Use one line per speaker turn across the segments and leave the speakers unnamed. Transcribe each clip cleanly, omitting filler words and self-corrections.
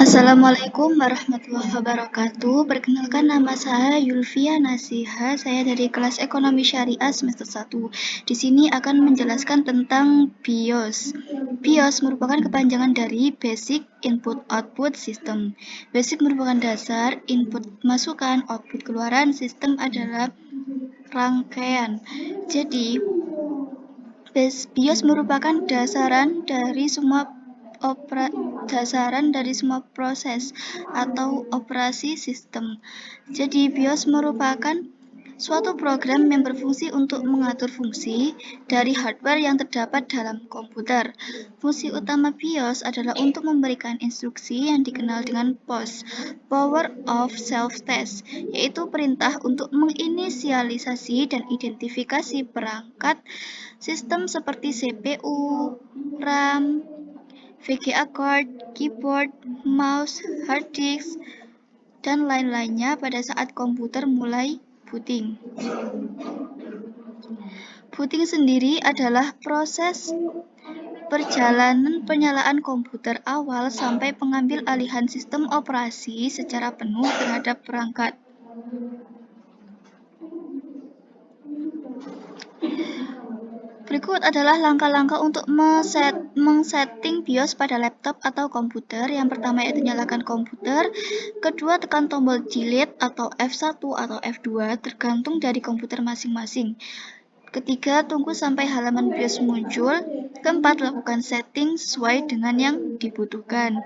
Assalamualaikum warahmatullahi wabarakatuh. Perkenalkan, nama saya Yulvia Nasiha. Saya dari kelas Ekonomi Syariah semester 1. Di sini akan menjelaskan tentang BIOS. BIOS merupakan kepanjangan dari Basic Input Output System. Basic merupakan dasar, input masukan, output keluaran, sistem adalah rangkaian. Jadi, BIOS merupakan dasaran dari semua proses atau operasi sistem. Jadi, BIOS merupakan suatu program yang berfungsi untuk mengatur fungsi dari hardware yang terdapat dalam komputer. Fungsi utama BIOS adalah untuk memberikan instruksi yang dikenal dengan POS, Power of Self-Test, yaitu perintah untuk menginisialisasi dan identifikasi perangkat sistem seperti CPU, RAM, VGA card, keyboard, mouse, hard disk, dan lain-lainnya pada saat komputer mulai booting. Booting sendiri adalah proses perjalanan penyalaan komputer awal sampai pengambil alihan sistem operasi secara penuh terhadap perangkat. Berikut adalah langkah-langkah untuk men-setting BIOS pada laptop atau komputer. Yang pertama yaitu nyalakan komputer. Kedua, tekan tombol delete atau F1 atau F2 tergantung dari komputer masing-masing. Ketiga, tunggu sampai halaman BIOS muncul. Keempat, lakukan setting sesuai dengan yang dibutuhkan.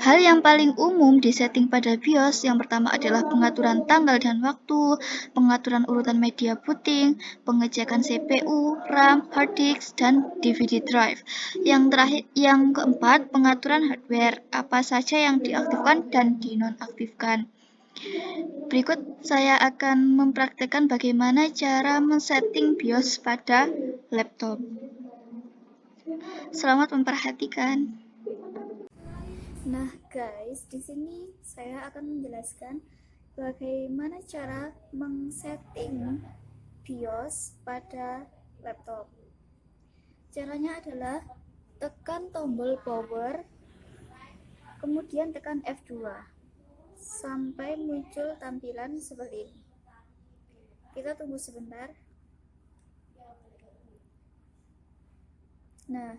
Hal yang paling umum disetting pada BIOS yang pertama adalah pengaturan tanggal dan waktu, pengaturan urutan media booting, pengecekan CPU, RAM, hard disk, dan DVD drive. Yang keempat, pengaturan hardware, apa saja yang diaktifkan dan dinonaktifkan. Berikut saya akan mempraktekkan bagaimana cara men-setting BIOS pada laptop. Selamat memperhatikan.
Nah guys, di sini saya akan menjelaskan bagaimana cara men-setting BIOS pada laptop. Caranya adalah tekan tombol power, kemudian tekan F2 sampai muncul tampilan seperti ini. Kita tunggu sebentar. Nah,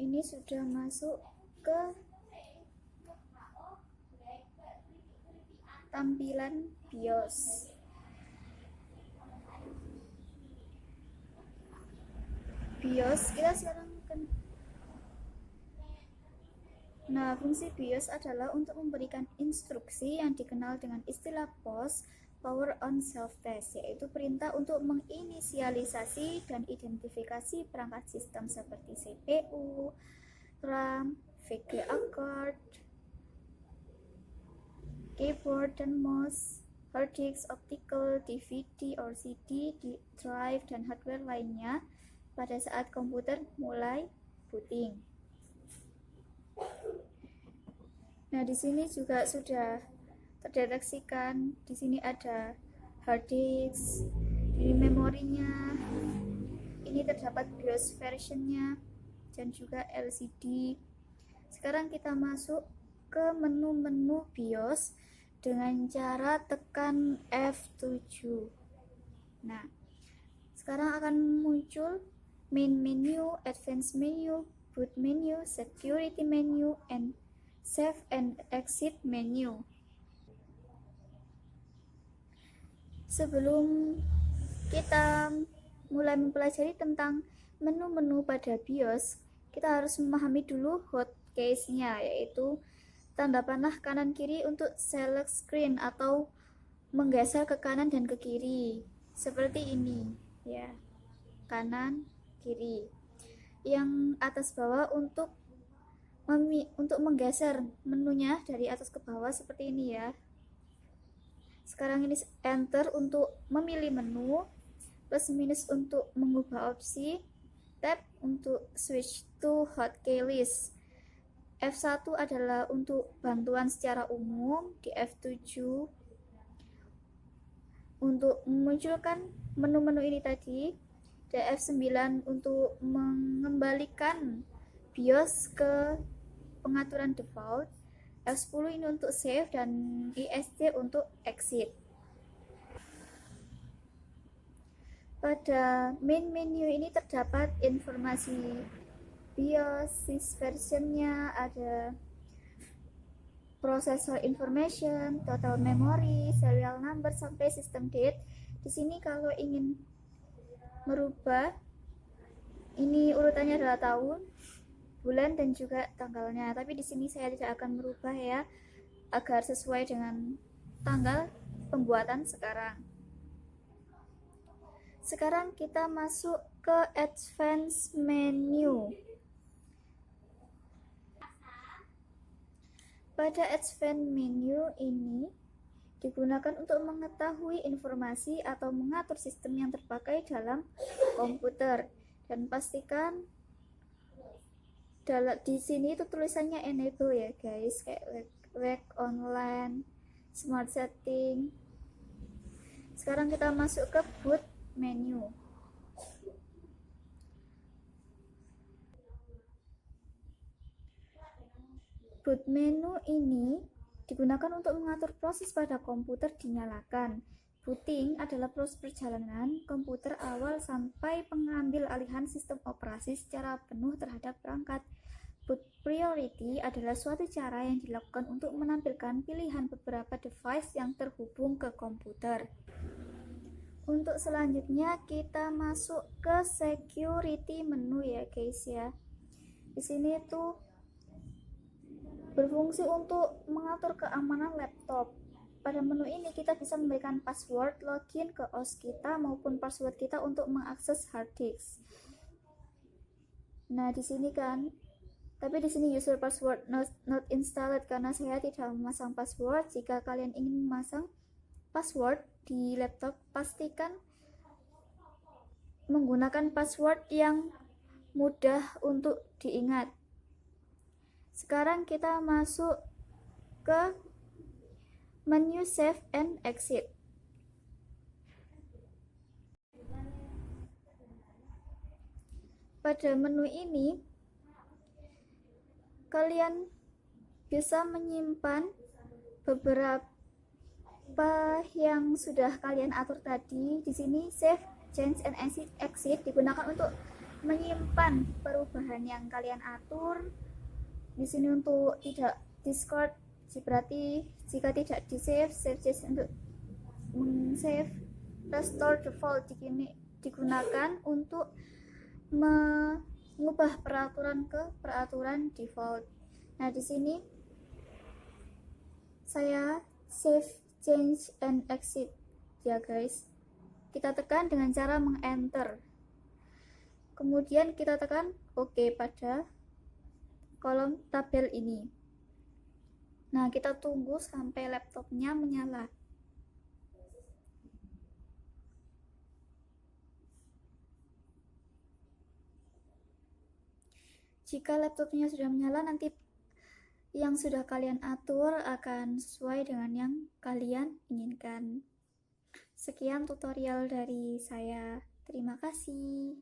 ini sudah masuk ke tampilan BIOS. Kita sekarang fungsi BIOS adalah untuk memberikan instruksi yang dikenal dengan istilah POS, Power on Self-Test, yaitu perintah untuk menginisialisasi dan identifikasi perangkat sistem seperti CPU, RAM, VGA card, keyboard dan mouse, hard disk, optical, DVD or CD, drive, dan hardware lainnya pada saat komputer mulai booting. Nah, di sini juga sudah terdeteksikan. Di sini ada hard disk, ini memorinya, ini terdapat BIOS versionnya, dan juga LCD. Sekarang kita masuk ke menu BIOS dengan cara tekan F7. Nah, sekarang akan muncul main menu, advanced menu, boot menu, security menu, and save and exit menu. Sebelum kita mulai mempelajari tentang menu-menu pada BIOS, kita harus memahami dulu hotkeys-nya, yaitu tanda panah kanan kiri untuk select screen atau menggeser ke kanan dan ke kiri, seperti ini ya, kanan kiri. Yang atas bawah untuk menggeser menunya dari atas ke bawah seperti ini ya. Sekarang ini enter untuk memilih menu, plus minus untuk mengubah opsi, tab untuk switch to hotkey list. F1 adalah untuk bantuan secara umum, di F7 untuk memunculkan menu-menu ini tadi, dan F9 untuk mengembalikan BIOS ke pengaturan default, F10 ini untuk save, dan ISC untuk exit. Pada main menu ini terdapat informasi BIOS, versionnya, ada processor information, total memory, serial number, sampai system date. Di sini kalau ingin merubah, ini urutannya adalah tahun, bulan, dan juga tanggalnya. Tapi di sini saya tidak akan merubah ya, agar sesuai dengan tanggal pembuatan sekarang. Sekarang kita masuk ke advanced menu. Pada advanced menu ini digunakan untuk mengetahui informasi atau mengatur sistem yang terpakai dalam komputer, dan pastikan di sini itu tulisannya enable ya guys, kayak wake online, smart setting. Sekarang kita masuk ke boot menu. Boot menu ini digunakan untuk mengatur proses pada komputer dinyalakan. Booting adalah proses perjalanan komputer awal sampai pengambil alihan sistem operasi secara penuh terhadap perangkat. Boot priority adalah suatu cara yang dilakukan untuk menampilkan pilihan beberapa device yang terhubung ke komputer. Untuk selanjutnya kita masuk ke security menu ya guys ya. Di sini tuh berfungsi untuk mengatur keamanan laptop. Pada menu ini kita bisa memberikan password login ke OS kita maupun password kita untuk mengakses hard disk. Nah, di sini kan, tapi di sini user password not installed karena saya tidak memasang password. Jika kalian ingin memasang password di laptop, pastikan menggunakan password yang mudah untuk diingat. Sekarang kita masuk ke menu save and exit. Pada menu ini kalian bisa menyimpan beberapa yang sudah kalian atur tadi. Di sini save, change, and exit digunakan untuk menyimpan perubahan yang kalian atur. Di sini untuk tidak discard, berarti jika tidak di save, save change untuk save. Restore default digunakan untuk mengubah peraturan ke peraturan default. Nah, di sini saya save, change, and exit ya guys. Kita tekan dengan cara meng-enter. Kemudian kita tekan OK pada kolom tabel ini. Nah, kita tunggu sampai laptopnya menyala. Jika laptopnya sudah menyala, nanti yang sudah kalian atur akan sesuai dengan yang kalian inginkan. Sekian tutorial dari saya. Terima kasih.